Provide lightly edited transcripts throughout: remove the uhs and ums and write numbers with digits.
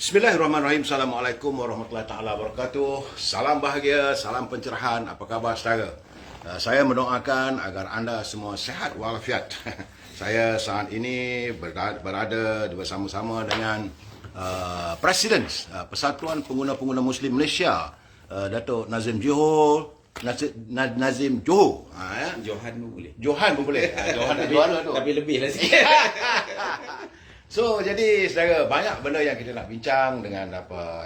Bismillahirrahmanirrahim. Assalamualaikum warahmatullahi taala wabarakatuh. Salam bahagia, salam pencerahan. Apa khabar saudara? Saya mendoakan agar anda semua sihat walafiat. Saya saat ini berada bersama-sama dengan Presiden Persatuan Pengguna-Pengguna Muslim Malaysia, Datuk Nazim Johor. Nazim Johor. Johan pun boleh. Johan pun boleh. Johan tapi, juara tu. tapi lebih lah sikit. So, jadi saudara, banyak benda yang kita nak bincang dengan apa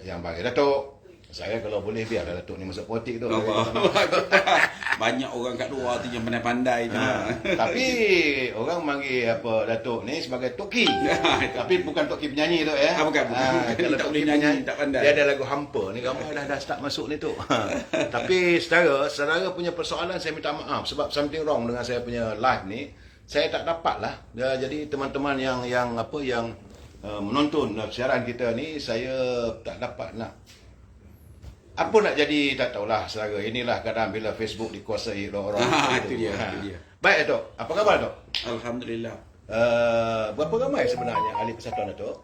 yang bagi Datuk. Saya kalau boleh biarlah Datuk ni masuk politik tu. Banyak orang kat luar tu yang pandai-pandai tu. Tapi orang panggil apa Datuk ni sebagai Toki. Tapi bukan Toki penyanyi tu ya. Bukan. Kalau Tak Toki boleh nyanyi, penyanyi tak pandai. dia ada lagu hampa ni, gambar dah start masuk ni tu. Tapi saudara punya persoalan, saya minta maaf sebab something wrong dengan saya punya live ni. Saya tak dapat lah. Jadi teman-teman yang menonton siaran kita ni, saya tak dapat nak. Apa nak jadi, tak tahulah saudara. Inilah kadang bila Facebook dikuasai oleh orang. Itu dia. Baik Datuk, apa khabar Datuk? Alhamdulillah. Berapa ramai sebenarnya ahli persatuan Datuk?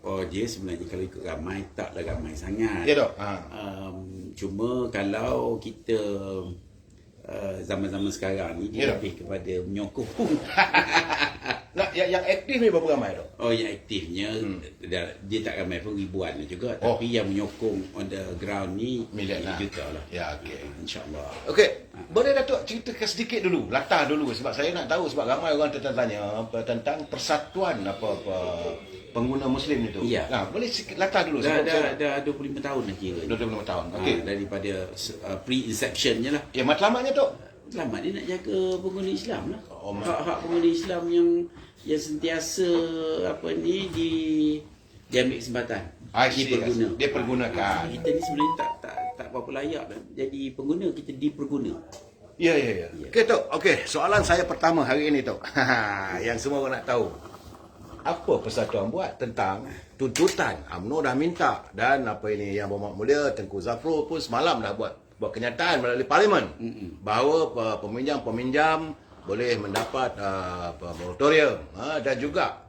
Oh, dia sebenarnya kalau ikut ramai, taklah ramai sangat. Ya Dok. Cuma kalau kita zaman-zaman sekarang ni dia lebih kepada menyokong. Nah, yang aktif ni berapa ramai Dok? Oh, yang aktifnya dia tak ramai pun ribuan juga, tapi yang menyokong on the ground ni Milion lah. juta lah. Ya, okey. InsyaAllah. Okey, boleh Datuk ceritakan sedikit dulu, latar dulu, sebab saya nak tahu, sebab ramai orang tanya tentang persatuan pengguna Muslim itu. Ya. Nah, boleh sikit latar dulu. Dah 25 tahun lah kira. 25 tahun. Okey. Daripada pre-inceptionnya lah. Ya, matlamatnya Tok? Selamat dia nak jaga pengguna Islam lah. Oh, Hak-hak pengguna Islam yang sentiasa diambil kesempatan. Diperguna. Dia pergunakan. Kita ni sebenarnya tak berapa layak lah jadi pengguna, kita diperguna. Ya. Okey Tok. Okey, soalan saya pertama hari ini Tok. Yang semua orang nak tahu. Apa persatuan buat tentang tuntutan UMNO dah minta, dan apa ini yang Berhormat Mulia Tengku Zafrul pun semalam dah buat kenyataan melalui parlimen bahawa peminjam-peminjam boleh mendapat moratorium dan juga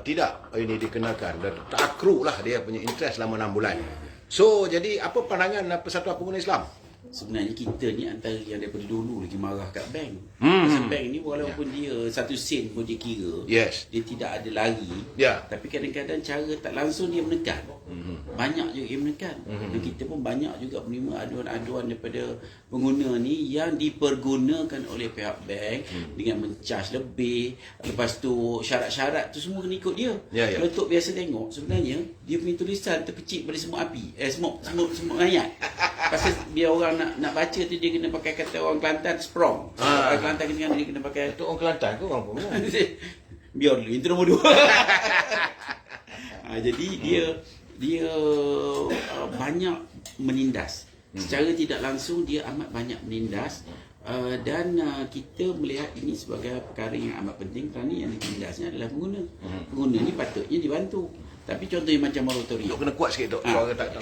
tidak ini dikenakan, dan takruk lah dia punya interest selama 6 bulan. So jadi apa pandangan Persatuan Pengguna Islam? Sebenarnya kita ni antara yang daripada dulu lagi marah kat bank. Pasal bank ni walaupun dia 1 sen pun dia kira, Yes. dia tidak ada lari. Ya. Tapi kadang-kadang cara tak langsung dia menekan. Banyak juga yang menekan. Dan kita pun banyak juga menerima aduan-aduan daripada pengguna ni yang dipergunakan oleh pihak bank dengan mencas lebih. Lepas tu syarat-syarat tu semua kena ikut dia. Ya. Kalau Tok biasa tengok, sebenarnya dia punya tulisan terpecik pada semua api. Semua ayat. Pasal biar orang nak baca tu dia kena pakai kata orang Kelantan sprong. Orang Kelantan dia kena pakai Itu orang Kelantan ke orang Pengguna? biar dulu itu nombor 2. Jadi dia banyak menindas. Secara tidak langsung dia amat banyak menindas. Dan kita melihat ini sebagai perkara yang amat penting kerana yang ditindasnya adalah pengguna. Pengguna ni patutnya dibantu. Tapi contohnya macam moratorium. Kena kuat sikit Tok.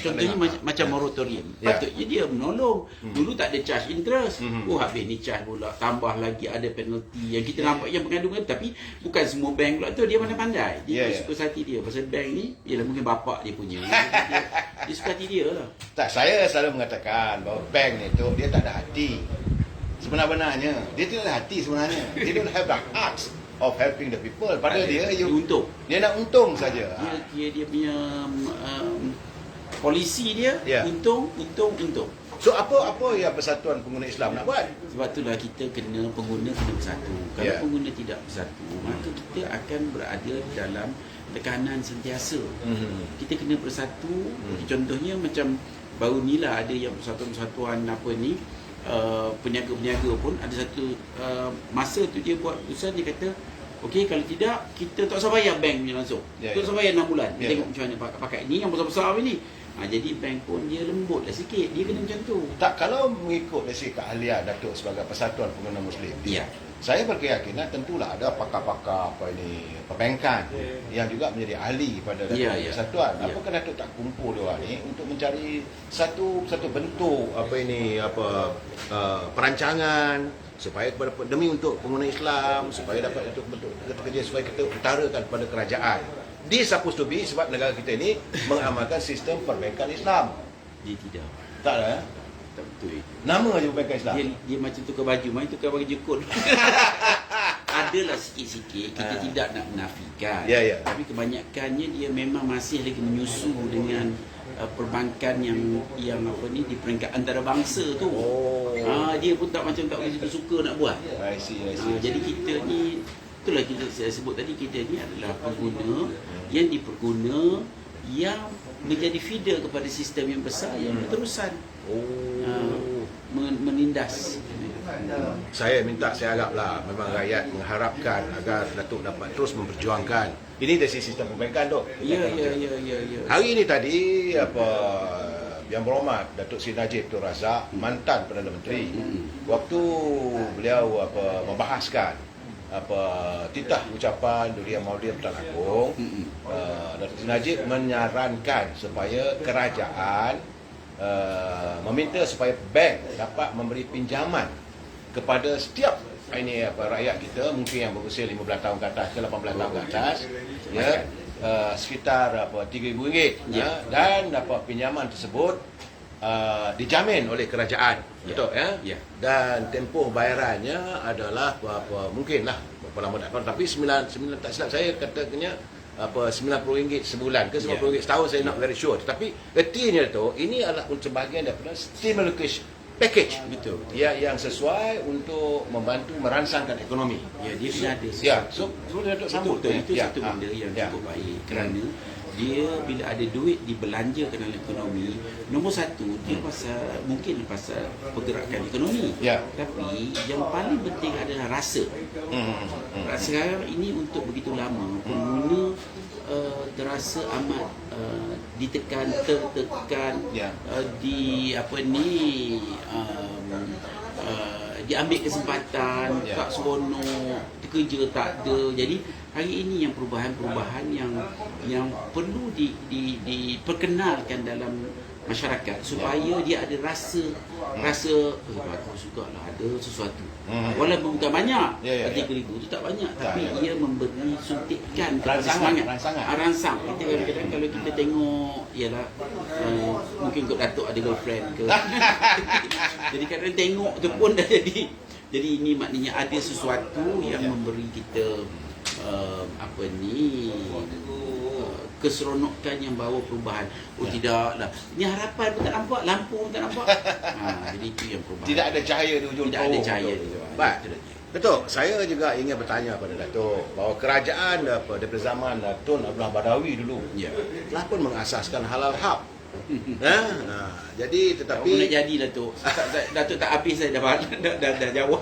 Contohnya macam moratorium. Patutnya dia menolong. Dulu tak ada charge interest. Habis ni charge pula. Tambah lagi ada penalti. Yang kita nampak yang pengadu-ngadu. Tapi bukan semua bank pula tu. Dia pandai-pandai. Dia suka hati dia. Pasal bank ni, ialah mungkin bapak dia punya. Dia suka hati dia lah. Tak, saya selalu mengatakan bahawa bank ni tu dia tak ada hati. Sebenarnya dia tidak ada hati sebenarnya. Dia don't have the heart of helping the people. Pada dia untung. Dia nak untung saja. Dia punya polisi dia untung. So apa yang Persatuan Pengguna Islam nak buat? Sebab itulah kita pengguna kena bersatu. Kalau pengguna tidak bersatu, maka kita akan berada dalam tekanan sentiasa. Kita kena bersatu. Contohnya macam baru ni lah ada yang persatuan-persatuan peniaga-peniaga pun ada satu masa tu dia buat keputusan, dia kata okey, kalau tidak kita tak usah bayar bank punya langsung. Tak usah bayar 6 bulan. Kita tengok macam mana pakai ni yang besar-besar ni. Jadi bank pun dia lembut lah sikit. Dia kena macam tu. Tak, kalau mengikut dari keahlian Datuk sebagai Persatuan Pengguna Muslim. Ya. Saya berkeyakinan tentulah ada pakar-pakar perbankan yang juga menjadi ahli pada Datuk Persatuan. Apakah Datuk tak kumpul dia ni untuk mencari satu bentuk perancangan supaya demi untuk pengguna Islam, supaya dapat untuk kerja supaya kita utarakan kepada kerajaan Dia supposed to be sebab negara kita ini mengamalkan sistem perbankan Islam. Dia tidak. Tak ada ya? Tak betul itu. Nama je perbankan Islam. Dia macam tukar baju, main tukar baju kot. Adalah sikit-sikit, kita tidak nak menafikan. Ya, ya. Tapi kebanyakannya dia memang masih lagi menyusu dengan perbankan yang apa ni di peringkat antarabangsa tu. Dia pun tak macam tak begitu suka nak buat. I see. Jadi kita ni, itulah saya sebut tadi, kita ni adalah pengguna yang diperguna yang menjadi feeder kepada sistem yang besar yang berterusan menindas. Saya haraplah memang rakyat mengharapkan agar Datuk dapat terus memperjuangkan. Ini dari sistem perbankan tu. Ya. Hari ini tadi Yang Berhormat Datuk Seri Najib Tun Razak, mantan Perdana Menteri, waktu beliau membahaskan titah ucapan Durian Maulid Pertuan Agong, Datuk Seri Najib menyarankan supaya kerajaan meminta supaya bank dapat memberi pinjaman kepada setiap rakyat kita, mungkin yang berusia 15 tahun ke atas ke 18 tahun ke atas, sekitar RM3,000, dan pinjaman tersebut dijamin oleh kerajaan, betul ya? Dan tempoh bayarannya adalah mungkinlah berapa lama tak tahu, tapi 9 tak silap saya katanya RM90 sebulan ke RM90 setahun, saya not very sure. Tapi ertinya tu ini adalah sebahagian daripada stimulus package, betul. Yang sesuai untuk membantu merangsangkan ekonomi. Dia kena ada. So Datuk sambut tu. Itu satu benda yang cukup baik, kerana dia bila ada duit dibelanjakan dalam ekonomi, nombor satu dia mungkin pasal pergerakan ekonomi. Tapi yang paling penting adalah rasa. Sekarang ini untuk begitu lama pengguna terasa amat ditekan, tertekan, diambil kesempatan, tak seronok, kerja tak ada. Jadi hari ini yang perubahan-perubahan yang perlu diperkenalkan dalam masyarakat supaya dia ada rasa bagus jugalah ada sesuatu. Walaupun bukan banyak, RM3,000 itu tak banyak, tapi ia memberi suntikan kepada semangat, rangsang. Kita kadang-kadang kalau kita tengok, ialah mungkin kot Datuk ada girlfriend ke, jadi kadang tengok tu pun dah jadi ini maknanya ada sesuatu yang memberi kita keseronokan yang bawa perubahan. Tidaklah, ini harapan pun tak nampak, lampu pun tak nampak. Jadi itu yang perubahan. Tidak ada cahaya di ujung Tidak ada cahaya di ujung. Betul. Saya juga ingin bertanya pada Datuk bahawa kerajaan daripada zaman Tun Abdullah Badawi dulu telah pun mengasaskan halal hub. Jadi tetapi nak jadi Datuk. Datuk tak habis saya dah jawab.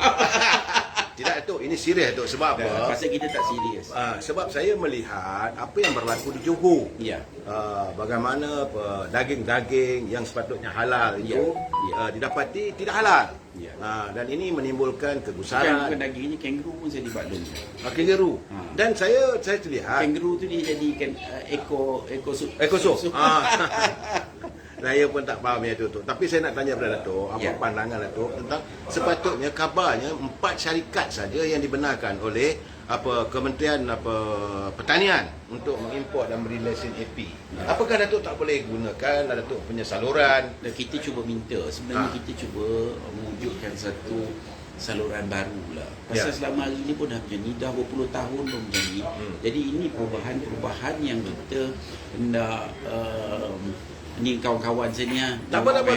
Tidak Datuk, ini serius Datuk. Sebab apa? Pasal kita tak serius. Sebab saya melihat apa yang berlaku di Johor. Bagaimana daging-daging yang sepatutnya halal itu didapati tidak halal. Dan ini menimbulkan kegusaran. Bukan daging ini, kangaroo pun saya dibaklum. Kangaroo. Dan saya terlihat kangaroo tu dijadikan ekosop. Saya pun tak faham yang itu. Tapi saya nak tanya kepada Datuk, apa pandangan Datuk tentang sepatutnya kabarnya 4 syarikat saja yang dibenarkan oleh Kementerian Pertanian untuk mengimport dan beri lesen AP. Apakah Datuk tak boleh gunakan Datuk punya saluran? Dan kita cuba minta, sebenarnya kita cuba mewujudkan satu saluran baru lah. Pasal selama hari ni pun dah macam ni, dah 20 tahun pun macam ni. Jadi ini perubahan-perubahan yang kita nak ni kawan-kawan saya ni tak apa nanti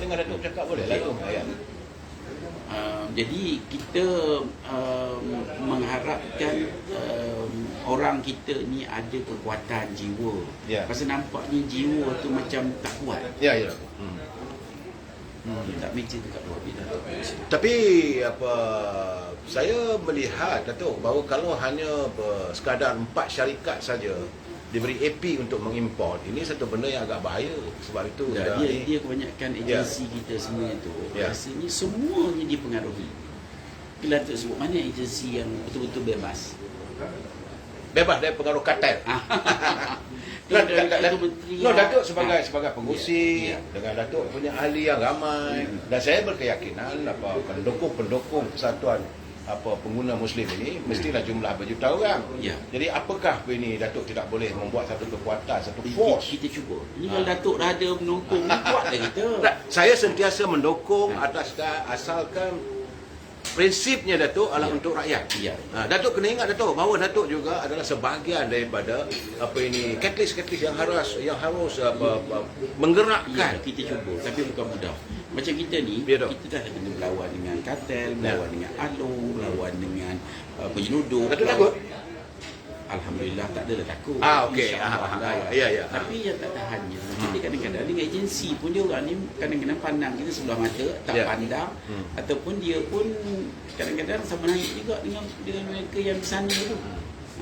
dengar Datuk cakap boleh lah tu. Jadi kita mengharapkan orang kita ni ada kekuatan jiwa. Pasal nampaknya jiwa tu macam tak kuat. Tak meja dekat luar bidang. Tapi saya melihat Datuk bahawa kalau hanya sekadar 4 syarikat saja diberi AP untuk mengimport, ini satu benda yang agak bahaya. Sebab itu dia kebanyakan agensi kita semua itu rasanya semuanya dipengaruhi. Bila Datuk sebut mana agensi yang betul-betul bebas dari pengaruh kartel. Datuk sebagai pengusi dengan Datuk punya ahli yang ramai, dan saya berkeyakinan pendukung-pendukung Persatuan pengguna Muslim ini mestilah jumlah berjuta orang. Ya. Jadi apakah ini Datuk tidak boleh membuat satu kekuatan, satu force? Kita cuba. Ini kalau Datuk dah ada menungkung, buatlah kita. Tak, saya sentiasa mendukung asalkan prinsipnya Datuk adalah untuk rakyat. Ya. Datuk kena ingat Datuk bahawa Datuk juga adalah sebahagian daripada catalyst yang harus menggerakkan. Ya, kita cuba tapi bukan mudah. Macam kita ni, Ya, Dok. kita dah kena berlawan dengan kartel, berlawan dengan alung, berlawan dengan penyelundup. Datuk takut? Alhamdulillah tak adalah takut. Okey. InsyaAllah lah. Ya. Tapi yang tak tahannya, kita kadang-kadang dengan agensi pun dia orang ni kadang-kadang pandang kita sebelah mata, tak Ya. pandang, ataupun dia pun kadang-kadang sama naik juga dengan mereka yang di sana tu.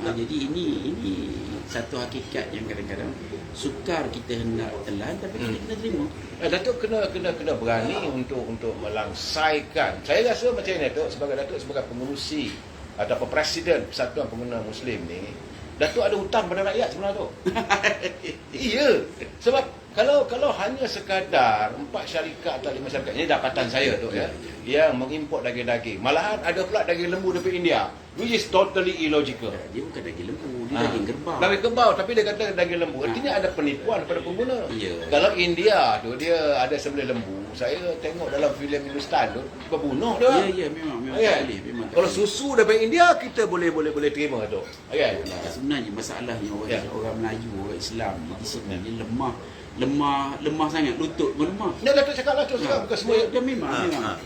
Jadi ini satu hakikat yang kadang-kadang sukar kita hendak telan, tapi kita kena terima. Datuk kena berani untuk melangsaikan. Saya rasa macam ni Datuk sebagai pengerusi ataupun presiden Persatuan Pengguna Muslim ni, Datuk ada hutang pada rakyat sebenarnya tu. Iya. Sebab kalau hanya sekadar 4 syarikat atau 5 syarikat, ini dapatan saya tu ya, yang mengimport daging-daging. Malahan ada pula daging lembu daripada India, which is totally illogical. Dia bukan daging lembu, dia daging kerbau. Daging kerbau tapi dia kata daging lembu. Artinya ada penipuan kepada pengguna. Ya. Kalau India tu dia ada sembelih lembu, saya tengok dalam filem Hindustan tu berbunuh dia. Ya, memang Kan? tak boleh, memang tak Kalau boleh. susu daripada India kita boleh terima tu. Kan? Sebenarnya masalahnya Ya. orang Melayu, orang Islam ni di sini dia lemah sangat, lutut pun lemah. Dia Datuk cakap lah terus terang, bukan semua. Dia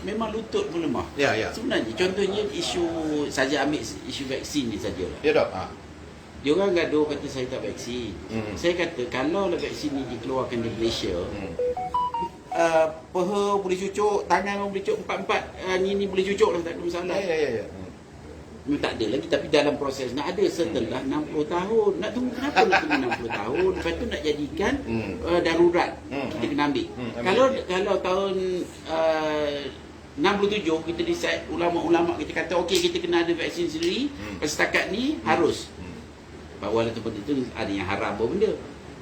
memang lutut pun lemah. Ya. Sebenarnya contohnya isu saja ambil isu vaksin ni sajalah. Ya Dok. Dia orang gaduh kata saya tak vaksin. Saya kata kalau lah vaksin ni dikeluarkan di Malaysia, peha boleh cucuk, tangan boleh cucuk, empat-empat ni boleh cucuk lah, tak ada masalah. Ya. Memang tak ada lagi, tapi dalam proses nak ada setelah 60 tahun. Nak tunggu kenapa nak tunggu 60 tahun? Lepas tu nak jadikan darurat. Kita kena ambil. Kalau tahun 67 kita decide, ulama-ulama kita kata okey kita kena ada vaksin sendiri, setakat ni harus. Walaupun itu ada yang haram apa benda.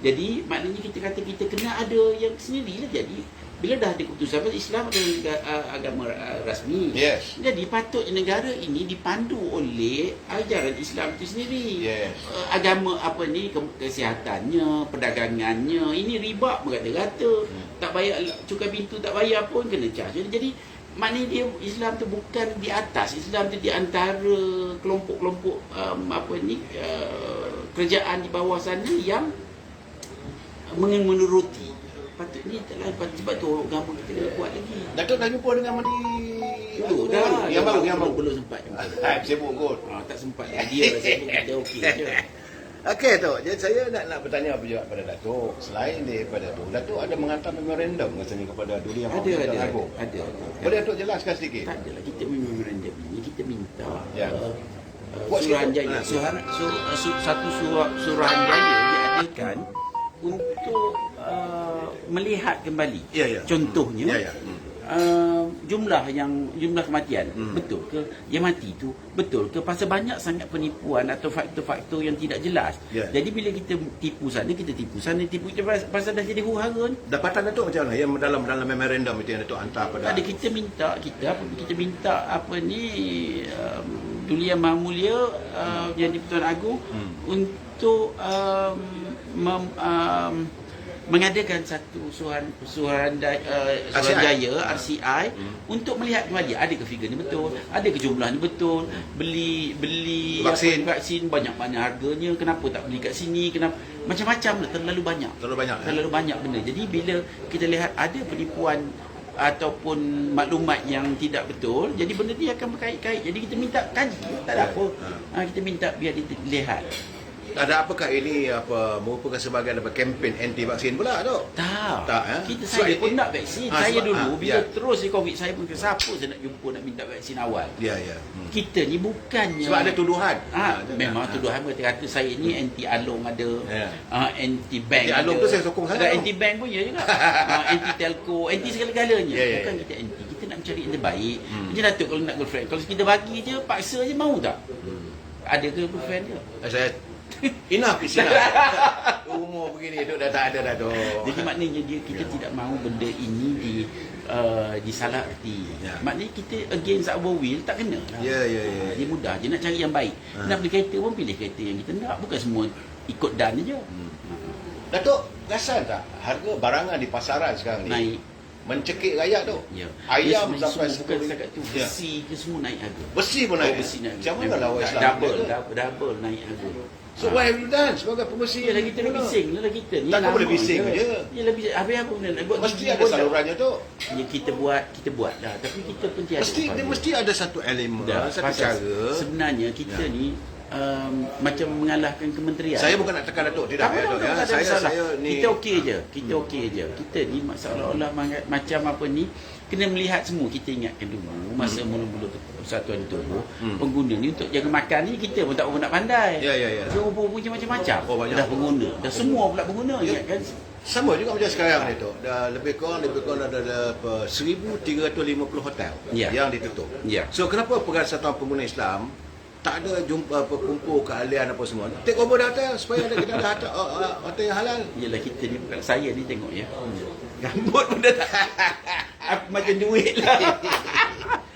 Jadi maknanya kita kata kita kena ada yang sendiri lah. Jadi bila dah ada keputusan, Islam adalah agama rasmi. Yes. Jadi patutnya negara ini dipandu oleh ajaran Islam itu sendiri. Yes. Agama apa ni, kesihatannya, perdagangannya, ini riba berkata-kata. Tak bayar cukai pintu, tak bayar pun kena charge. Jadi maknanya dia Islam tu bukan di atas, Islam tu di antara kelompok-kelompok kerajaan di bawah sana yang menuruti. Patutnya taklah, sebab tu agama kita kena kuat lagi. Datuk dah jumpa dengan Madi Itu dah. yang baru. Belum sempat. Sibuk kot. Tak sempat. Dia sibuk, kita okey je. Okey Tok, jadi saya nak bertanya juga pada Datuk. Selain daripada tu, Datuk ada menghantar memorandum rasanya kepada Duli Yang Maha Besar Agung. Ada. Boleh Datuk jelaskan sedikit? Tak adalah, kita memorandum ini kita minta Ya. Suruhanjaya. Satu suruhanjaya diadakan untuk melihat kembali. Ya. Contohnya Ya. jumlah kematian betul ke, yang mati tu betul ke, pasal banyak sangat penipuan atau faktor-faktor yang tidak jelas. Ya. Jadi bila kita tipu sana tipu kita pasal dah jadi huru-hara. Dapatan Datuk macam mana yang dalam memorandum itu yang Datuk hantar pada? Ada kita minta apa ni Duli Yang Maha Mulia Yang di-Pertuan Agong untuk mengadakan satu suruhanjaya RCI untuk melihat kembali ada ke figure ni betul, ada ke jumlah ni betul, beli vaksin banyak mana harganya, kenapa tak beli kat sini, kenapa macam-macam lah, terlalu banyak benda. Jadi bila kita lihat ada penipuan ataupun maklumat yang tidak betul, jadi benda ni akan berkait-kait. Jadi kita minta kaji, tak ada apa. Kita minta biar dilihat. Ada apakah ini merupakan sebagai kempen anti vaksin pula Dok? Tak. Saya pun nak vaksin. Saya dulu bila terus Covid saya pun siapa saya nak jumpa nak minta vaksin awal. Ya. Kita ni bukannya Sebab ada tuduhan. Memang tuduhan kata saya ni anti alung ada, anti bank. Anti alung tu saya sokong sangat. Anti bank pun ya juga. Anti telco, anti segala-galanya. Bukan kita anti. Kita nak mencari yang terbaik. Macam Datuk kalau nak girlfriend, kalau kita bagi je, paksa je, mau tak? Ada ke girlfriend dia? Saya enough is enough. umur begini tu dah tak ada dah tu. Jadi maknanya kita tidak mahu benda ini disalah erti. Ya. Maknanya kita against our will tak kena lah. Ya. Dia mudah je nak cari yang baik. Nak beli kereta pun pilih kereta yang kita nak. Bukan semua ikut dan je. Datuk, perasan tak harga barangan di pasaran sekarang ni Naik. mencekik rakyat tu? Ya. Ayam Dia sampai semua bukan 10 setakat tu. Ya. Besi ke semua naik harga. Besi pun naik. Besi naik. Macam mana lawan Islam? Double naik harga. So what have you done sebagai pembersih? Yalah kita ni bising lah kita ni. Takkan lama boleh bising je. Yalah bising. Habis apa benda nak buat? Mesti gigi ada pun tak. salurannya tu. Ya kita buat lah. Tapi kita pun tiada. Dia mesti ada satu elemen, satu pasal cara. Sebenarnya kita ni macam mengalahkan kementerian. Saya bukan nak tekan Datuk, tidak ya, Datuk ya. Saya ni kita okey je. Kita okey je. Kita ni seolah-olah macam apa ni kena melihat semua. Kita ingatkan dulu masa mula-mula Persatuan Tubuh, pengguna ni untuk jaga makan ni kita pun tak nak pandai. Ya. Dia punya macam-macam. Oh, banyak. Dah pengguna. Dah semua pula pengguna Ya. ingatkan. sama juga macam sekarang ni tu. Dah lebih kurang ada 1,350 hotel Ya. yang ditutup. Ya. So kenapa Persatuan Pengguna Islam tak ada jumpa kumpul keahlian apa semua. Take over the hotel supaya kita ada hotel yang halal. Yalah kita ni bukan saya ni tengok ya. Rambut pun dah tak macam duit lah.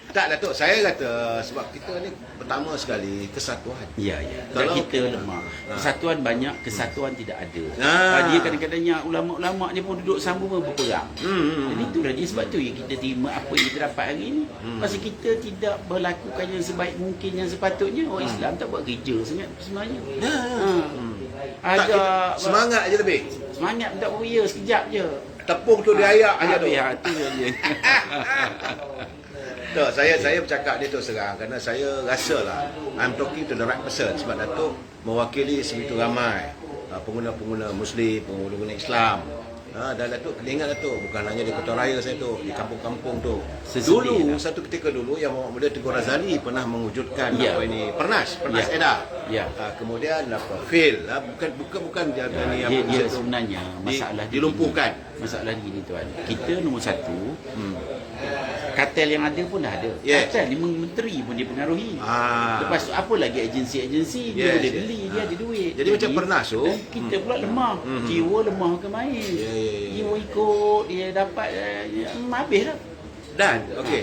Tak Datuk, saya kata sebab kita ni pertama sekali kesatuan. Ya. Kalau Dan kita lemah. Kesatuan banyak, kesatuan tidak ada. Ah. Dia kadang-kadangnya ulama-ulama ni pun duduk sambung pun berperang. Jadi itulah dia sebab tu yang kita terima apa yang kita dapat hari ni. Pasal kita tidak berlakukan yang sebaik mungkin yang sepatutnya. Orang Islam tak buat kerja sangat sebenarnya. Tak, kita semangat je lebih. Semangat tak beria sekejap je. Tepung tu diayak aja tu. Ya, tu je. Tak, saya bercakap dia tu serang kerana saya rasalah I'm talking to the right person sebab Datuk mewakili sebegitu ramai pengguna-pengguna Muslim, pengguna-pengguna Islam. Dan Datuk kena ingat Datuk bukan hanya di Kota Raya saya tu, di kampung-kampung tu. Dulu satu ketika dulu yang Muhammad Muda Teguh Razali pernah mewujudkan apa ini Pernas Edah. Ya. Kemudian fail bukan dia ni apa Dia sebenarnya masalah dilumpuhkan. Masalah gini tuan. Kita nombor satu, kartel yang ada pun dah ada. Yes. Kartel 5 menteri pun dia pengaruhi. Lepas tu apa lagi agensi-agensi dia Yes, boleh yes. beli, dia ada duit. Jadi macam Pernas tu, dan kita pula lemah. Jiwa lemah ke main. Jiwa ikut dia dapat habislah. Dan okey,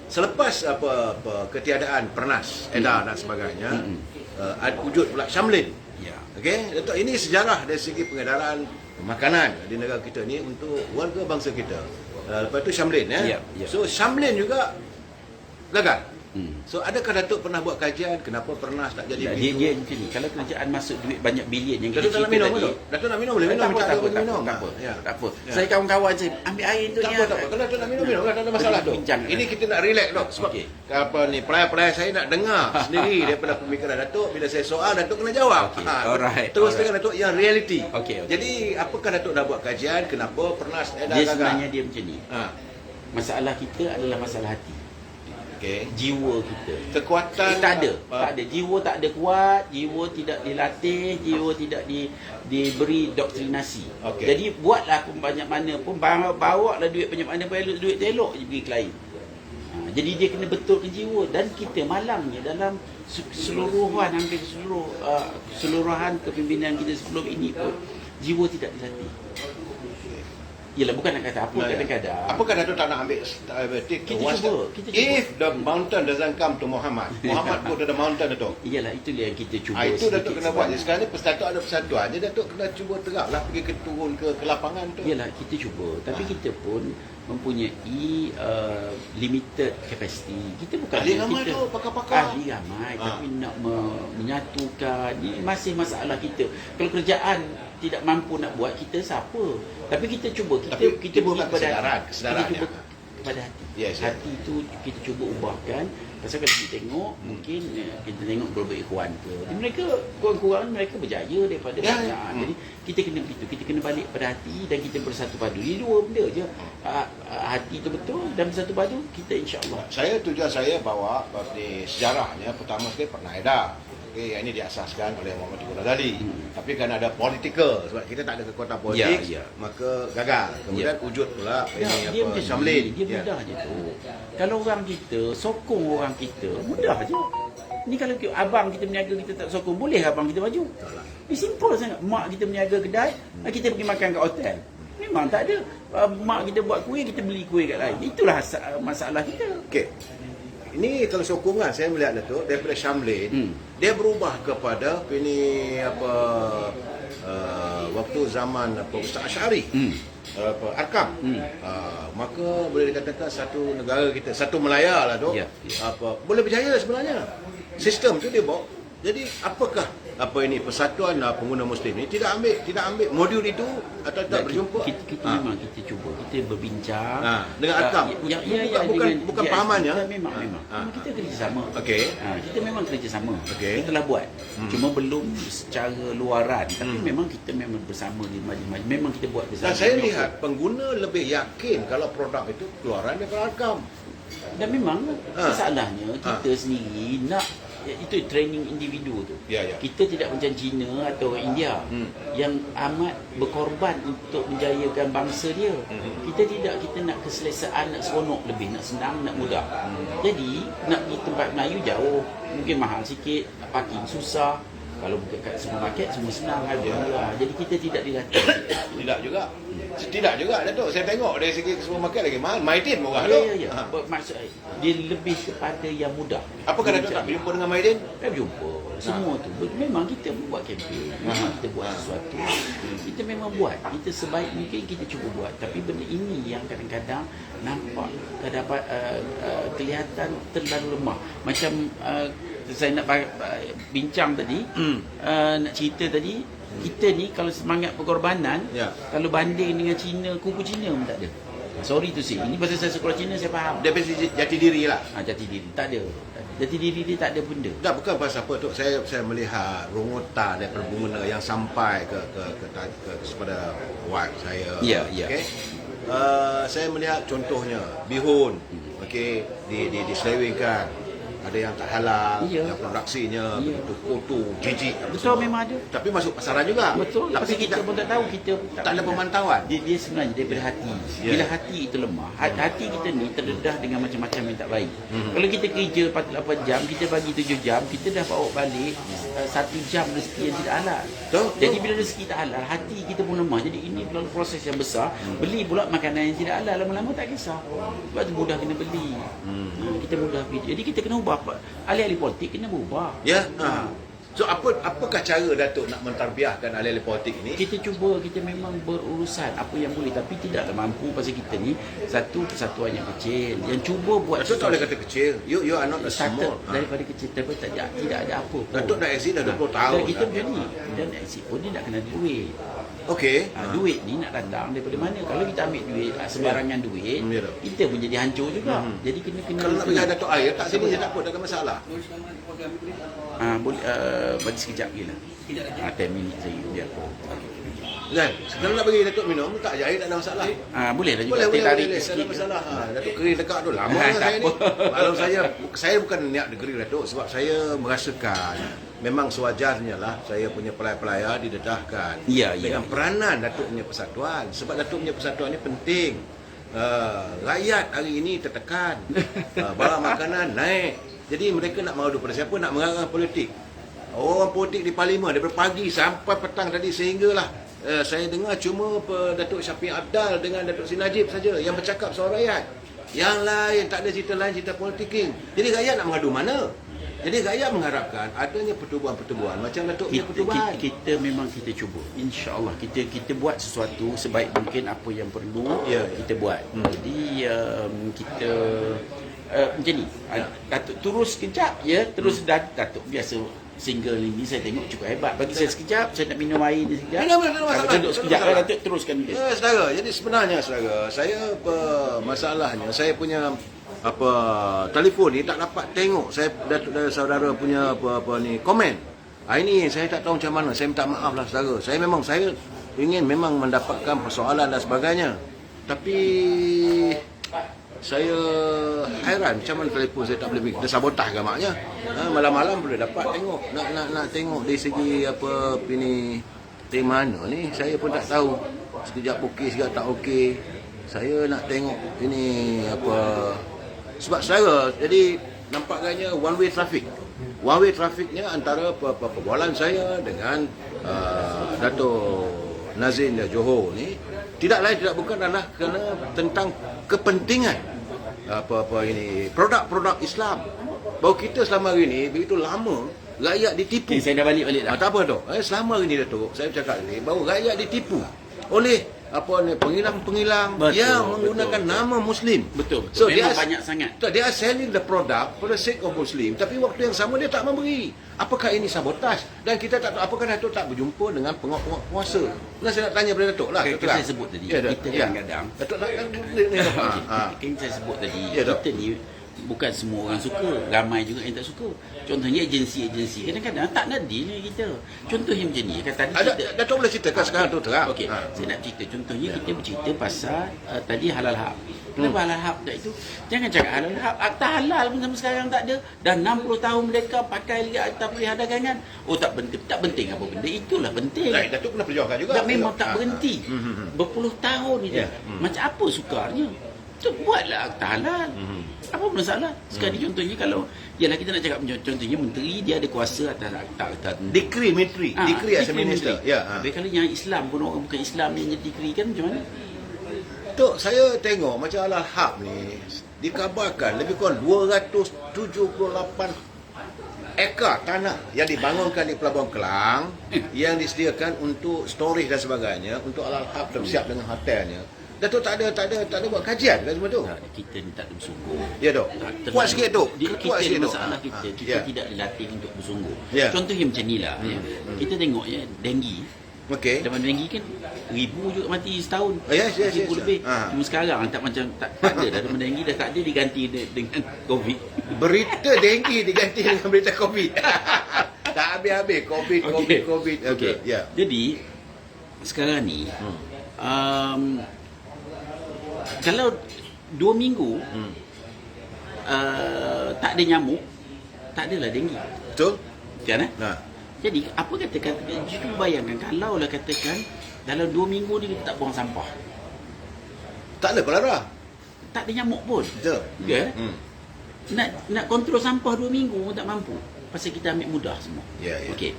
selepas apa ketiadaan Pernas Edah dan sebagainya, ada wujud pula Syamlin. Ya. Okey, Datuk, ini sejarah dari segi pengedaran makanan di negara kita ni untuk warga bangsa kita. Lepas tu Syamlin ya. Ya. So Syamlin juga gagal. So adakah Datuk pernah buat kajian kenapa Pernas tak jadi begitu? Dia macam ni. Kalau kerajaan masuk duit banyak bilion yang kita Datuk tak nak cerita minum tadi. ke? Datuk nak minum boleh minum. Tak apa. Minum. Tak apa. Ya. Tak apa. Ya. Saya kawan-kawan saya ambil air tu Tak ni. apa. Kalau Datuk nak minum lah, tak ada masalah tu. Bincang. Ini kita nak relax dok. Sebab Okey. apa ni, pelayar-pelayar saya nak dengar sendiri daripada pemikiran Datuk. Bila saya soal, Datuk kena jawab. Okey, alright, Terus alright. dengan Datuk yang reality. Okey. Jadi, apakah Datuk dah buat kajian kenapa Pernas Edah Dia gagal? sebenarnya dia macam ni. Ha. Masalah kita adalah masalah hati. Okey. Jiwa kita. Kekuatan Tak ada. Jiwa tak ada kuat, jiwa tidak dilatih, jiwa tidak diberi doktrinasi. Okey. Jadi buatlah pun banyak mana pun, bawa lah duit banyak mana pun, duit elok je pergi klien. Jadi dia kena betulkan jiwa. Dan kita malangnya dalam keseluruhan, hampir keseluruhan kepimpinan kita sebelum ini pun, jiwa tidak dilatih. Yelah, bukan nak kata apa, kadang-kadang Apakah Datuk tak nak ambil Kita cuba. If the mountain doesn't come to Muhammad go to the mountain Datuk. Iyalah, itulah yang kita cuba. Itu Datuk kena buat je. sebanyak. Sekarang ni persatuan ada persatuan je, Datuk kena cuba teraplah pergi turun ke lapangan tu. Iyalah, kita cuba. Tapi kita pun mempunyai limited capacity. Kita bukan Ahli ramai kita, tu, pakar-pakar. Ahli ramai, tapi nak menyatukan ni masih masalah kita. Kalau kerajaan tidak mampu nak buat, kita siapa? Tapi kita cuba. Kita bukan pergi kesedaran. kita cuba kepada hati. Yes. Hati itu kita cuba ubahkan. Pasal kalau kita tengok, mungkin kita tengok beberapa ikhwan ke, mereka kurang-kurang mereka berjaya daripada banyak. Jadi kita kena begitu, kita kena balik pada hati dan kita bersatu padu. Ini dua benda je. Hati itu betul dan bersatu padu, kita insya-Allah. Tujuan saya bawa di sejarahnya pertama sekali Pernas Edah. Okey, yang ini diasaskan oleh Muhammad Teguh Razali. Tapi kan ada political sebab kita tak ada kekuatan politik, maka gagal. Kemudian wujud pula ini Dia apa macam Syamlin. Dia mudah je tu. Kalau orang kita sokong orang kita, mudah je. Ni kalau abang kita berniaga kita tak sokong, boleh abang kita maju? Ini simple sangat. Mak kita berniaga kedai, kita pergi makan kat hotel. Memang tak ada. Mak kita buat kuih, kita beli kuih kat lain. Itulah masalah kita. Okey. Ini kalau sokongan saya melihat Datuk daripada Syamlin, dia berubah kepada ini apa waktu zaman Ustaz Asy'ari. Arkam. Maka boleh dikatakan satu negara kita, satu Melaya lah tu, boleh berjaya sebenarnya. Sistem tu dia bawa. Jadi apakah ini persatuan pengguna Muslim ni tidak ambil modul itu atau tak berjumpa? Kita memang kita cuba, kita berbincang dengan Arkam. Bukan pahamannya. Memang. Kita kerjasama. Okey. Kita memang kerjasama. Okey. Kita telah buat. Cuma belum secara luaran. Tapi memang kita memang bersama di majlis-majlis. Memang kita buat bersama. Dan saya lihat pengguna lebih yakin kalau produk itu keluaran daripada Arkam. Dan memang masalahnya kita sendiri nak itu training individu tu. Kita tidak macam China atau India yang amat berkorban untuk menjayakan bangsa dia. Kita tidak, kita nak keselesaan, nak seronok lebih, nak senang, nak mudah. Jadi nak pergi tempat Melayu jauh, mungkin mahal sikit, parking susah. Kalau buka kat supermarket semua senang, harga murah. Jadi kita tidak dilatih. Tidak juga Datuk. Saya tengok dari segi supermarket lagi mahal. Maidin murah tu. Ya. Maksud dia lebih kepada yang mudah. Apakah Datuk tak berjumpa dengan Maidin? Saya berjumpa. Semua tu. Memang kita buat kempen. Memang kita buat sesuatu. Kita memang buat. Kita sebaik mungkin kita cuba buat. Tapi benda ini yang kadang-kadang nampak dapat kelihatan terlalu lemah. Macam saya nak bincang tadi, nak cerita tadi, kita ni kalau semangat pengorbanan, kalau banding dengan Cina, kuku Cina pun tak ada. Sorry tu sih, ini pasal saya sekolah Cina saya faham. Dia basic jati diri lah. Jati diri, tak ada. Jati diri dia tak ada benda. Tak, bukan pasal apa tu. Saya melihat rungutan daripada pengguna yang sampai kepada wife saya. Ya. Okay? Saya melihat contohnya bihun, okey, diselewengkan. Ada yang tak halal, yang produksinya begitu kotor, jijik. Betul, memang ada. Tapi masuk pasaran juga. Betul. Tapi kita pun tak tahu, kita tak ada pemantauan. Dia sebenarnya daripada hati. Bila hati itu lemah, hati kita ni terdedah dengan macam-macam yang tak baik. Kalau kita kerja 48 jam, kita bagi 7 jam, kita dah bawa balik 1 jam rezeki yang tidak halal. Jadi bila rezeki tak halal, hati kita pun lemah. Jadi ini melalui proses yang besar. Beli pula makanan yang tidak halal, lama-lama tak kisah. Sebab tu mudah kena beli. Kita mudah beli. Jadi kita kena ubah. Ahli-ahli politik kena berubah. So apakah cara Datuk nak mentarbiahkan ahli-ahli politik ini? Kita cuba, kita memang berurusan apa yang boleh, tapi tidaklah mampu pasal kita ni satu persatuan yang kecil. Yang cuba buat Datuk tak boleh kata kecil. You are not a small. Daripada kecil, daripada tidak ada apa pun. Datuk dah exit dah 20 tahun. Dan kita macam ni. Dan exit pun dia nak kena duit. Okey. Duit ni nak datang daripada mana? Kalau kita ambil duit, sembarangan duit, kita pun jadi hancur juga. Jadi kena kalau nak pergi Datuk air tak sini tak apa, tak ada masalah. Boleh bagi sekejap je lah. 10 minit saya biar aku. Kan? Kalau nak bagi Datuk minum tak air tak ada masalah. Boleh lah juga. Boleh, tak ada masalah. Datuk kering dekat tu lama saya ni. Kalau saya bukan niat negeri Datuk sebab saya merasakan memang sewajarnya lah saya punya pelayar-pelayar didedahkan dengan peranan Datuk punya persatuan. Sebab Datuk punya persatuan ni penting. Rakyat hari ini tertekan. Barang makanan naik. Jadi mereka nak mengadu pada siapa? Nak mengarang politik. Orang politik di parlimen daripada pagi sampai petang tadi sehinggalah saya dengar cuma Datuk Syafiq Abdal dengan Datuk Sri Najib saja yang bercakap soal rakyat. Yang lain tak ada cerita lain, cerita politiking. Jadi rakyat nak mengadu mana? Jadi rakyat mengharapkan adanya pertubuhan-pertubuhan macam Datuk punya pertubuhan. Kita memang kita cuba. InsyaAllah kita buat sesuatu sebaik mungkin apa yang perlu kita buat. Jadi kita macam ni. Datuk terus sekejap terus Datuk biasa single ini saya tengok cukup hebat. Bagi saya sekejap, saya nak minum air ni sekejap. Duduk sekejap lah Datuk teruskan dia. Saudara, jadi sebenarnya saudara, saya masalahnya saya punya telefon ni tak dapat tengok saya saudara punya ni komen. Ini saya tak tahu macam mana. Saya minta maaf lah saudara. Saya ingin memang mendapatkan persoalan dan sebagainya. Tapi saya hairan macam mana telefon saya tak boleh pergi. Kita sabotah ke maknya. Malam-malam boleh dapat tengok. Nak tengok dari segi ini dari mana ni saya pun tak tahu. Sekejap okey, sekejap tak okey. Saya nak tengok ini sebab saudara, jadi nampaknya one way traffic. one way trafiknya antara perbualan saya dengan Dato' Nazim Johor ni tidak lain tidak bukan adalah kerana tentang kepentingan produk-produk Islam. Bahawa kita selama hari ni begitu lama rakyat ditipu. Saya dah balik dah. Tak apa tu. Selama hari ni Datuk, saya bercakap ni bahawa rakyat ditipu oleh pengilang-pengilang yang menggunakan nama Muslim. Betul. So Memang dia banyak sangat. They are selling the product for the sake of Muslim, tapi waktu yang sama dia tak memberi. Apakah ini sabotaj? Dan kita tak tahu apakah Datuk tak berjumpa dengan pengawal puasa. Nah, saya nak tanya pada Datuk lah. Kan saya sebut tadi, kita kadang-kadang Datuk nak kan saya sebut tadi, Ya, Dok. kita ni bukan semua orang suka, ramai juga yang tak suka. Contohnya agensi-agensi kadang-kadang tak nak deal dengan kita. Contohnya macam ni, kata tadi kita Datuk boleh ceritakan sekarang tu terang. okey, saya nak cerita. Contohnya kita bercerita pasal tadi halal hak. Kenapa halal hak tak itu? Jangan cakap halal hak. Akta halal pun sampai sekarang tak ada. Dah 60 tahun mereka pakai lagi akta perdagangan. Oh tak penting apa benda. Itulah penting. Datuk pernah perjuangkan juga. Dan memang tak berhenti. Berpuluh tahun itu. Macam apa sukarnya? Tu buatlah akta halal. Apa masalah? Sekarang ni contohnya kalau ialah kita nak cakap contohnya menteri dia ada kuasa atas akta Decree Menteri, Decree as a Minister. Tapi kalau yang Islam pun orang bukan Islam yang jadi decree kan macam mana? Tok, saya tengok macam Al Hab ni dikabarkan lebih kurang 278 ekar tanah yang dibangunkan di Pelabuhan Kelang yang disediakan untuk storage dan sebagainya untuk Al Hab bersiap dengan hotelnya. Datuk tak ada buat kajian kan semua tu. Kita ni tak ada bersungguh. Ya Dok. Kuat sikit Dok. Kita ni masalah kita tidak dilatih untuk bersungguh. Contohnya macam ni lah. Kita tengok ya denggi. Okey. Zaman denggi kan ribu juga mati setahun. Yes. Ribu lebih. Cuma sekarang tak macam tak ada dah zaman denggi dah tak ada diganti dengan COVID. Berita denggi diganti dengan berita COVID. Tak habis-habis COVID. Okey. Ya. Jadi sekarang ni kalau 2 minggu tak ada nyamuk, tak adalah denggi. Betul? Kan? Nah. Jadi apa katakan, cuba bayangkan kalau lah katakan dalam 2 minggu ni kita tak buang sampah, Tak ada kolera. tak ada nyamuk pun. Betul. Ya? Nak kontrol sampah 2 minggu pun tak mampu. Pasal kita ambil mudah semua. Ya. Okey.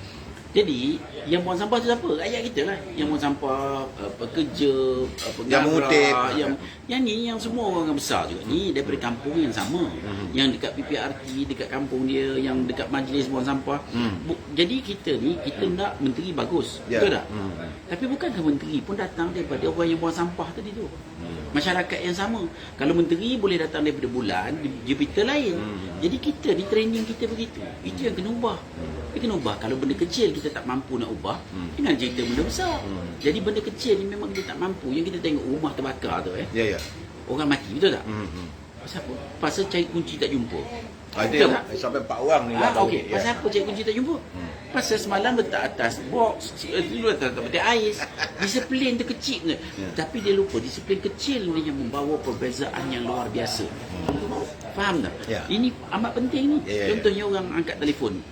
Jadi yang buang sampah tu siapa? Rakyat kita lah. Yang buang sampah, pekerja, Yang mengutip. Yang ni yang semua orang besar juga. Ni daripada kampung yang sama. Yang dekat PPRT, dekat kampung dia, yang dekat majlis buang sampah. Jadi kita ni, kita nak menteri bagus. Betul tak? Tapi bukankah menteri pun datang daripada orang yang buang sampah tadi tu? Masyarakat yang sama. Kalau menteri boleh datang daripada bulan, Jupiter lain. Jadi kita ni training kita begitu. Itu yang kena ubah. Dia kena ubah. Kalau benda kecil kita tak mampu nak ubah, jangan cerita benda besar. Jadi benda kecil ni memang kita tak mampu. Yang kita tengok rumah terbakar tu Ya. orang mati, betul tak? Pasal apa? Pasal cari kunci tak jumpa. Ada sampai 4 orang ni lah. Okey. Pasal apa cari kunci tak jumpa? Pasal semalam letak atas box, dulu letak peti ais. Disiplin tu kecil je. Tapi dia lupa disiplin kecil ni yang membawa perbezaan yang luar biasa. Faham tak? Ini amat penting ni. Contohnya orang angkat telefon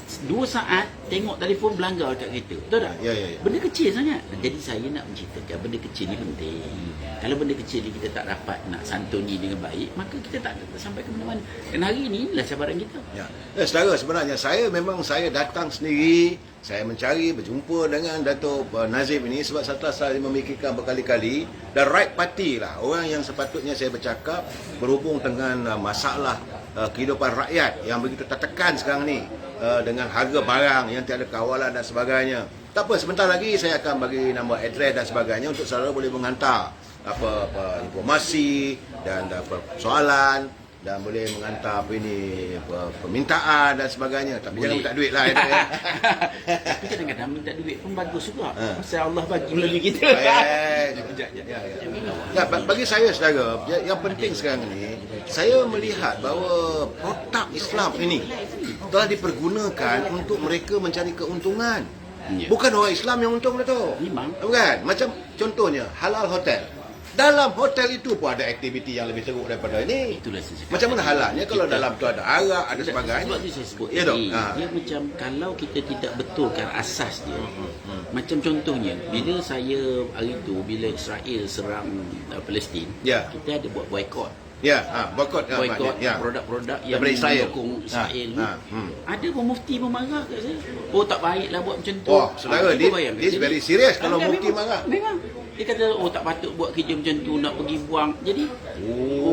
2 saat tengok telefon berlanggar kat kereta. Betul tak? Ya. Benda kecil sangat. Jadi saya nak menceritakan benda kecil ni penting. Kalau benda kecil ni kita tak dapat nak santuni dengan baik, maka kita tak sampai ke mana-mana. Dan hari ini lah cabaran kita. Ya. Saudara, sebenarnya saya datang sendiri, saya mencari berjumpa dengan Dato' Nazim ini sebab setelah saya memikirkan berkali-kali, the right party lah, orang yang sepatutnya saya bercakap berhubung dengan masalah kehidupan rakyat yang begitu tertekan sekarang ni, dengan harga barang yang tiada kawalan dan sebagainya. Tak apa, sebentar lagi saya akan bagi nombor address dan sebagainya untuk saudara boleh menghantar apa informasi dan soalan dan boleh menghantar permintaan dan sebagainya. Tapi boleh. Jangan minta duit lah. Tapi kadang-kadang minta duit pun bagus juga. Pasal Allah bagi melalui kita. Bagi saya saudara, yang penting sekarang ni, saya melihat bahawa produk Islam ini telah dipergunakan untuk mereka mencari keuntungan. Bukan orang Islam yang untung tu. Bukan? Macam contohnya halal hotel. Dalam hotel itu pun ada aktiviti yang lebih teruk daripada ini. Itulah saya. Macam mana halalnya kalau dalam tu ada arak, ada sebagainya. Sebab tu saya sebut ya, tadi, dia macam kalau kita tidak betulkan asas dia. Macam contohnya, bila saya hari itu, bila Israel serang Palestin, kita ada buat boycott. Ya, boikot boikot ya. produk-produk yang Daripada Israel. mendukung Israel ni. Ha, Ada pun mufti pun marah kat saya. Oh tak baiklah buat macam tu. Wah, saudara, cuba bayangkan. this Jadi, very serious kalau kan, mufti marah. Memang. Dia kata, oh tak patut buat kerja macam tu, nak pergi buang. Jadi,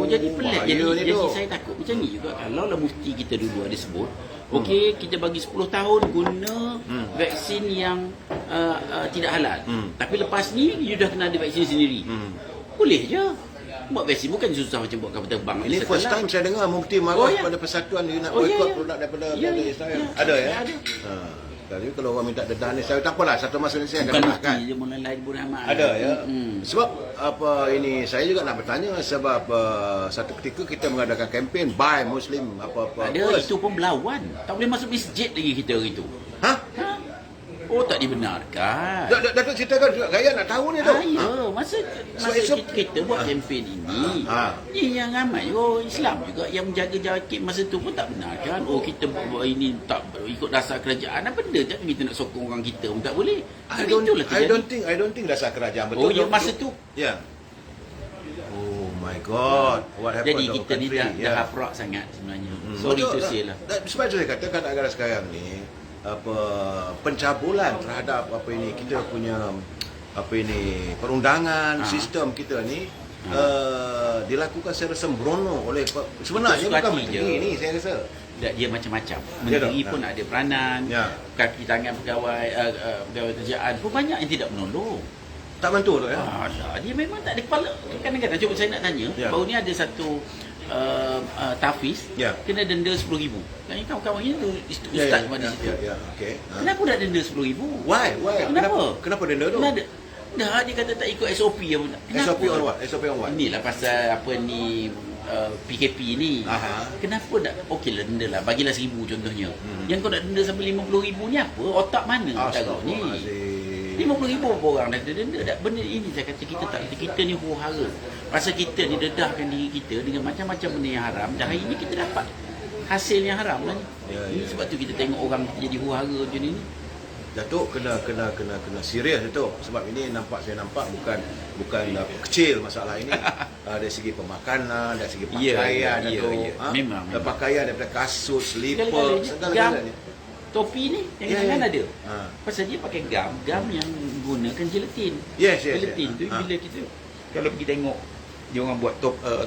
jadi pelik. bahaya ni Jadi tu. saya takut macam ni juga. Kalau lah mufti kita dulu ada sebut, okey, kita bagi 10 tahun guna vaksin yang tidak halal. Tapi lepas ni, you dah kena ada vaksin sendiri. Boleh je. Buat vaksin bukan susah macam buat kapal terbang. Ini first time saya dengar mufti marah pada persatuan dia nak boikot produk daripada Israel. Ada ya? Ada. Tapi kalau orang minta dedah ni, saya tak apalah, satu masa ni saya akan Bukan dengarkan. mufti je, mula lain pun ramai. Ada ya. Sebab ini saya juga nak bertanya sebab satu ketika kita mengadakan kempen buy Muslim apa-apa. Ada, itu pun berlawan. Tak boleh masuk masjid lagi kita hari tu. Ha? Oh, tak dibenarkan. Datuk ceritakan juga, saya nak tahu ni tu. Ya, masa kita buat kempen ini, ni yang ramai, Islam juga yang menjaga jarakit masa tu pun tak benarkan. Oh, kita buat ini tak ikut dasar kerajaan. Apa benda tak kita nak sokong orang kita pun tak boleh. I don't think dasar kerajaan betul. Oh, ya, masa tu. Ya. Oh my God, what happened Jadi to kita ni country? dah haprak sangat sebenarnya. Sorry to say lah. Sebab saya katakan negara sekarang ni pencabulan terhadap kita punya perundangan sistem kita ni dilakukan secara sembrono oleh sebenarnya bukan menteri ni saya rasa. Dia macam-macam. Menteri pun ada peranan. Kaki tangan pegawai kerajaan pun banyak yang tidak menolong. Tak bantu tu ya. Dia memang tak ada kepala. Kadang-kadang cuba saya nak tanya, baru ni ada satu Tafiz kena denda RM10,000. Kan kawan-kawan ni tu ustaz buat di situ. Okey. Kenapa dah denda RM10,000? Why? Kenapa denda tu? Dah dia kata tak ikut SOP apa. SOP on what? SOP on what? Inilah pasal apa ni PKP ni. Kenapa tak okeylah denda lah, bagilah RM1,000 contohnya. Yang kau nak denda sampai RM50,000 ni apa? Otak mana cara ni? RM50,000 orang dah denda. Benda ini saya kata kita ni huru-hara. Pasal kita ni dedahkan diri kita dengan macam-macam benda yang haram, dan hari ni kita dapat hasil yang haram lah ni. Ini sebab tu kita tengok orang jadi huru-hara macam ni. Datuk kena serius Datuk, sebab ini saya nampak bukan kecil masalah ini. Dari segi pemakanan, dari segi pakaian Datuk. Memang. Pakaian daripada kasut, slipper, segala-galanya. Topi ni yang tangan ada. Pasal dia pakai gam yang gunakan gelatin. Gelatin tu bila kita kalau pergi tengok dia orang buat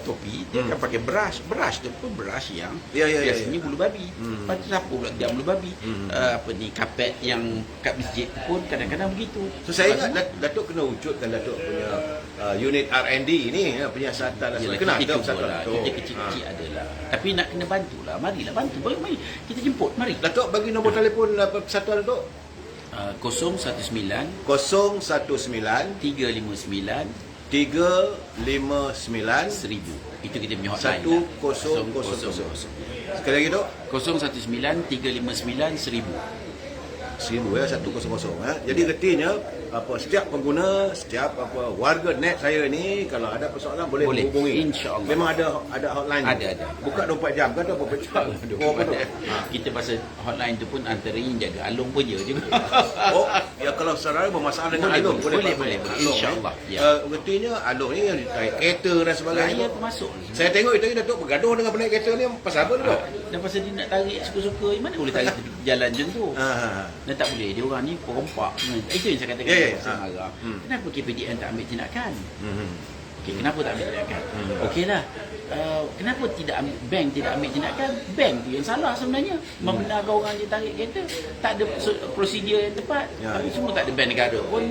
topi, dia akan pakai brush tu pun brush yang biasanya bulu babi. Lepas tu sapu pula gam bulu babi. Kapet yang kat masjid pun kadang-kadang begitu. So saya ingat Datuk kena wujudkan Datuk punya unit R&D ni, penyiasatan dan sebagainya. Kena ada persatuan Datuk. Kita kecil-kecil adalah. Tapi nak kena bantulah. Marilah bantu. Mari kita jemput. Mari. Datuk bagi nombor telefon persatuan Datuk. 019 359 1000. Itu kita punya hotline. 1000. Sekali lagi Dok. 019 359 1000. 1000 100 ya. Jadi artinya setiap pengguna, setiap warga net saya ni kalau ada persoalan boleh menghubungi. InsyaAllah. Memang ada hotline. Ada. Buka 24 jam kan atau berapa jam? Kita pasal hotline tu pun antaranya jaga Along pun je juga. Ya kalau saudara bermasalah dengan Along boleh. InsyaAllah. Artinya Along ni yang naik kereta dan sebagainya. Raya termasuk. Saya tengok itu Datuk bergaduh dengan penaik kereta ni pasal apa tu? Dan pasal dia nak tarik suka-suka, mana boleh tarik jalan macam tu. Dan tak boleh, dia orang ni perompak. Itu yang saya katakan. Marah. Kenapa KPDN tak ambil tindakan? Kenapa tak ambil tindakan? Okeylah. Kenapa bank tidak ambil tindakan? Bank tu yang salah sebenarnya. Membenarkan orang dia tarik kereta. Tak ada prosedur yang tepat. Tapi semua tak ada bank negara pun.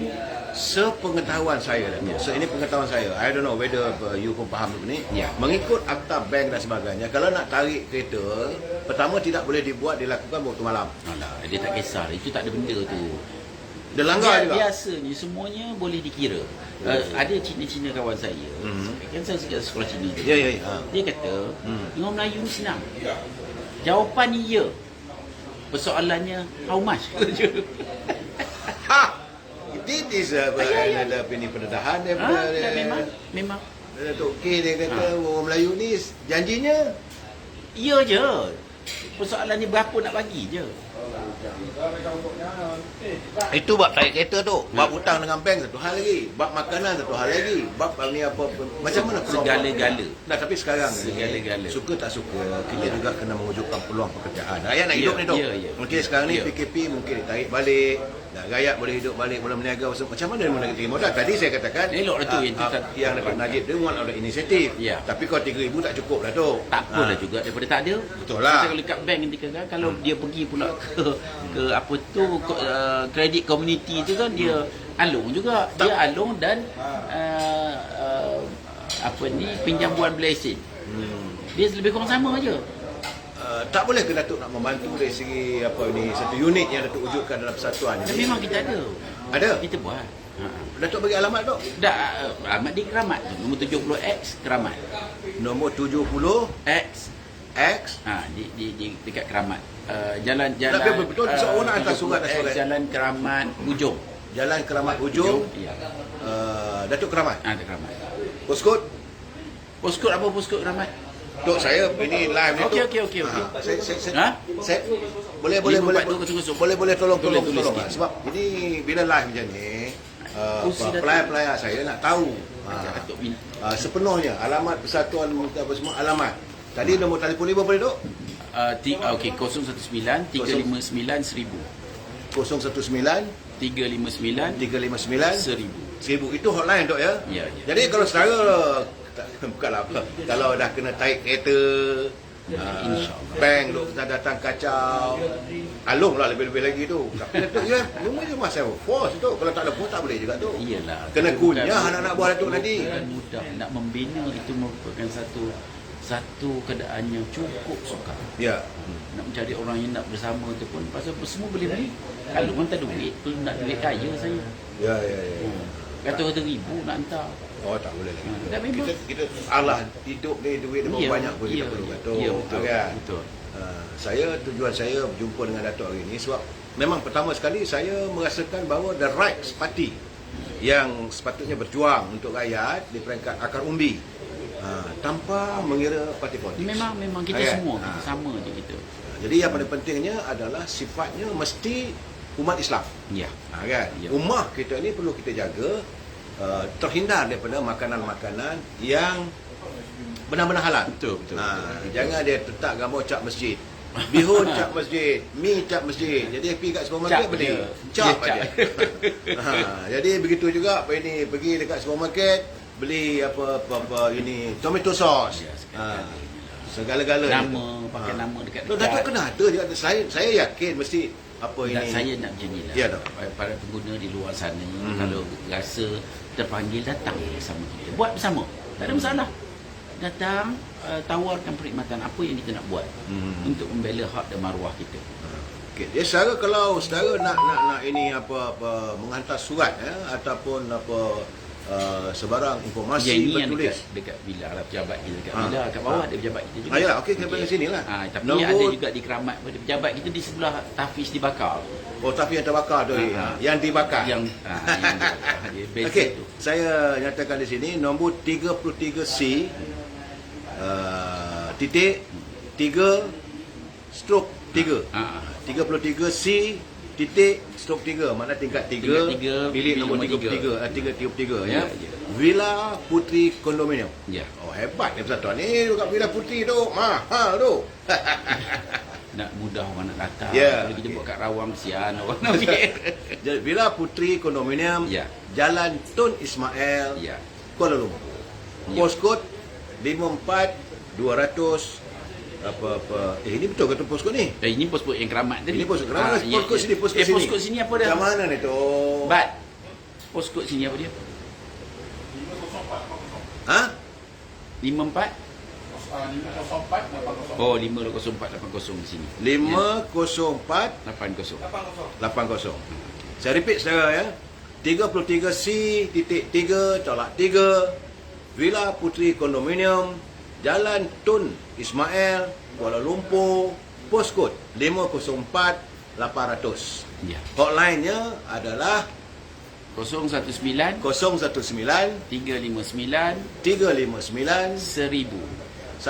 Sepengetahuan saya, ini pengetahuan saya. I don't know whether you pun faham ni. Mengikut akta bank dan sebagainya, kalau nak tarik kereta, pertama tidak boleh dilakukan waktu malam. Dia tak kisah. Itu tak ada benda tu. Dia langgar juga. Biasanya semuanya boleh dikira. Ada Cina-Cina kawan saya. Kan saya sekolah Cina tu. Dia kata, orang Melayu ni senang. Jawapan ni ya. Persoalannya how much? It is ada pendedahan daripada memang. Datuk K dia kata orang Melayu ni janjinya ya je. Persoalan ni berapa nak bagi je. Itu bab tarik kereta tu. Bab hutang dengan bank satu hal lagi. Bab makanan satu hal lagi. Bab ni apa macam mana peluang- Segala-gala. Nah, tapi sekarang Segala-gala. ni suka tak suka kita juga kena mewujudkan peluang pekerjaan. Rakyat nak hidup ni tu. Mungkin sekarang ni PKP mungkin ditarik balik. Nah, rakyat boleh hidup balik, boleh berniaga. Macam mana dia boleh terima modal? Tadi saya katakan Elok lah tu yang dapat Najib dia one of the inisiatif. Ya. Tapi kalau 3,000 tak cukup lah tu. Tak apalah juga daripada tak ada. Betul lah. Macam kalau dekat bank nanti kan kalau dia pergi pula ke apa tu kredit community tu kan dia alung juga. Dia alung dan apa ni pinjaman blessing. Dia lebih kurang sama aja. Tak boleh ke Datuk nak membantu dari segi apa ni satu unit yang Datuk wujudkan dalam persatuan Dan ini? memang kita ada. Ada? Kita buat. Datuk bagi alamat tu. Dah alamat di Keramat tu. Nombor 70X Keramat. Nombor 70 X X di dekat Keramat. Jalan Tak, betul, seorang nak hantar surat dan 70X, surat. Jalan Keramat Ujung. Jalan Keramat Ujung, Ya. Datuk Keramat. Ada Keramat. Postcode Poskod apa poskod Keramat? Dok saya ini live ni tu. Okey. Saya boleh 54,200. boleh tolong Tulis lah. sikit. Sebab ini bila live macam ni Kursi Datuk. pelayan saya nak tahu Datuk minta. sepenuhnya alamat persatuan apa semua alamat. Tadi nombor telefon ni berapa boleh dok? Okey 019 359 1000. 019 359 359 1000. 1000 itu hotline dok ya. Ya. Jadi kalau saudara bukanlah apa. Kalau dah kena tarik kereta InsyaAllah. bank duk datang kacau. Alung lah lebih-lebih lagi tu. Tapi Datuk ya, memang je masa force tu. Kalau tak ada force tak boleh juga tu. Iyalah. Kena Kita kunyah bukan- anak-anak buah Datuk nanti. Bukan mudah nak membina itu merupakan satu keadaan yang cukup sukar. Ya. Nak mencari orang yang nak bersama tu pun pasal semua boleh beli. Kalau orang tak duit, tu nak duit kaya saya. Ya. Kata ribu nak hantar. Oh tak boleh lagi. Tak memang. Kita Allah hidup ni duit dia berapa Ya, banyak pun kita ya, perlu ya, Datuk. ya, betul, Kan? betul. Tujuan saya berjumpa dengan Datuk hari ini sebab memang pertama sekali saya merasakan bahawa the rights party yang sepatutnya berjuang untuk rakyat di peringkat akar umbi tanpa mengira parti politik. Memang kita Kan? semua kita sama je kita. Jadi yang paling pentingnya adalah sifatnya mesti umat Islam. Ya. Kan? Ya. Ummah kita ni perlu kita jaga terhindar daripada makanan-makanan yang benar-benar halal. Betul. Jangan dia letak gambar cap masjid. Bihun cap masjid, mi cap masjid. Jadi pergi kat supermarket Cap beli je. cap Ya, aja. Jadi begitu juga apa ini pergi dekat supermarket beli apa ini tomato sauce. Ya, Segala-gala Nama pakai nama dekat Datuk kena ada juga. Saya yakin mesti apa ini. Saya nak macam ni lah. Ya, Dok. Para pengguna di luar sana kalau rasa terpanggil datang bersama kita. Buat bersama. Tak ada masalah. Datang tawarkan perkhidmatan apa yang kita nak buat untuk membela hak dan maruah kita. Okay. Ya, saudara kalau saudara nak ini apa menghantar surat ataupun apa sebarang informasi Yang ini yang bertulis. dekat bila lah pejabat kita dekat bila kat bawah ada pejabat kita juga. Yalah, okey kita bagi sini lah. Tapi Nombor- ada juga di Keramat ada pejabat kita di sebelah Tafiz dibakar. Oh, tapi yang terbakar tu yang dibakar. Yang dia beza Okey, tu. saya nyatakan di sini nombor 33C titik 3 stroke 3. 33C titik stroke 3 makna tingkat 3 Tingkat tiga, bilik nombor bilik nombor 33 ya. Ya, ya. Villa Putri Condominium. Ya. Oh hebat ni persatuan ni dekat Villa Putri tu. Mahal tu. Nak mudah orang nak datang. Ya. Kalau kita buat kat Rawang kesian orang nak pergi. Jadi Villa Putri Condominium, Ya. Jalan Tun Ismail, Ya. Kuala Lumpur. Ya. Postcode 54200 apa ini betul ke tu postcode ni? Ini pos-pos yang Keramat tadi. Ini postcode. Kenapa ya, postcode ya. sini? Postcode sini. Postcode sini apa dah? Macam mana ni tu? Bat. Postcode sini apa dia? Ha? 54 Oh 50480 di sini. 504 80. 80. Saya repeat saudara ya. 33C titik 3 tolak 3 Villa Putri Condominium, Jalan Tun Ismail, Kuala Lumpur, postcode 504 800. Ya. Hotline-nya adalah 019 019 359 359 1000. 1000.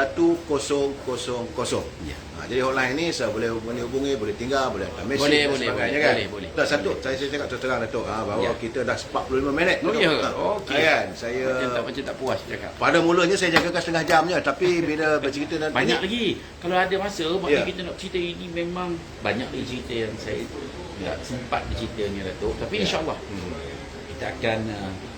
Ya. Jadi hotline ni saya boleh hubungi, boleh tinggal, boleh hantar mesej Boleh, dan boleh, sebagainya boleh, kan. boleh. Dah satu, saya cakap terus terang Datuk, bahawa Ya. kita dah 45 minit. Oh, Datuk. ya? Ha. Okey. Kan, saya Macam tak puas cakap. pada mulanya saya jagakan setengah jam je, tapi bila bercerita nanti Banyak lagi. Kalau ada masa, Ya. maknanya kita nak cerita ini memang banyak lagi cerita yang saya tak sempat bercerita dengan Datuk. Tapi Ya. insyaAllah kita akan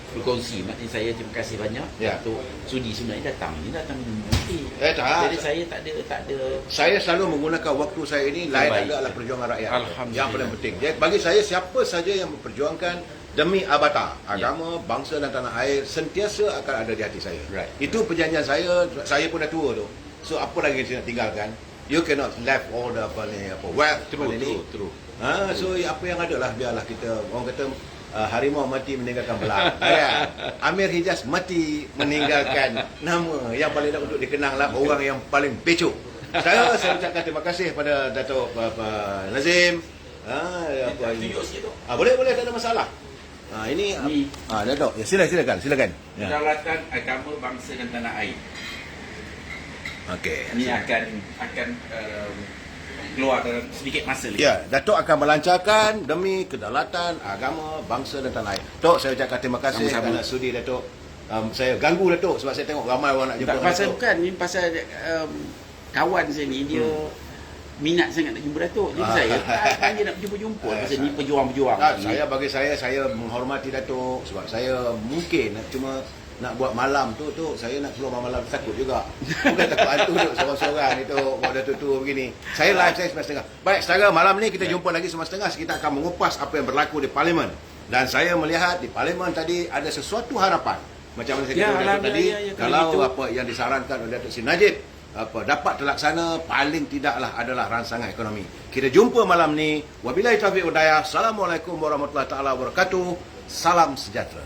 berkongsi. Maknanya saya terima kasih banyak Ya. Datuk Sudi sebenarnya datang. Ini datang nanti. tak. Jadi saya tak ada Saya selalu menggunakan waktu saya ini lain Baik. adalah perjuangan rakyat. Alhamdulillah. Yang paling penting. Jadi bagi saya siapa saja yang memperjuangkan demi abata, agama, bangsa dan tanah air sentiasa akan ada di hati saya. Right. Itu perjanjian saya pun dah tua tu. So apa lagi saya nak tinggalkan? You cannot left all the wealth True. So apa yang ada lah biarlah kita orang kata harimau mati meninggalkan belang. Ya. Amir Hijaz mati meninggalkan nama yang paling nak untuk dikenang lah orang yang paling becok. Saya ucapkan terima kasih pada Datuk Nazim. Boleh tak ada masalah. Ini Datuk. Ya silakan. Ya. Kedaulatan agama, bangsa dan tanah air. Okey. Ini akan keluar dalam sedikit masa lagi. Ya, Datuk akan melancarkan demi kedaulatan agama, bangsa dan tanah air. Tok, saya ucapkan terima kasih Sama-sama. kerana sudi Datuk. Saya ganggu Datuk sebab saya tengok ramai orang nak jumpa Tak pasal Datuk. bukan, ini pasal kawan saya ni dia minat sangat nak jumpa Datuk. Jadi saya tanya nak jumpa-jumpa pasal ni pejuang-pejuang. Bagi saya menghormati Datuk sebab saya mungkin cuma nak buat malam tu saya nak keluar malam takut juga. Bukan takut hantu duk seorang-seorang itu buat Datuk tu begini. Saya live saya 9.30. Baik, sekarang malam ni kita jumpa lagi 9.30, kita akan mengupas apa yang berlaku di parlimen. Dan saya melihat di parlimen tadi ada sesuatu harapan. Macam mana saya kata Datuk tadi, kalau apa yang disarankan oleh Datuk Seri Najib dapat terlaksana, paling tidaklah adalah rangsangan ekonomi. Kita jumpa malam ni. Wabillahi taufiq wal hidayah. Assalamualaikum warahmatullahi taala wabarakatuh. Salam sejahtera.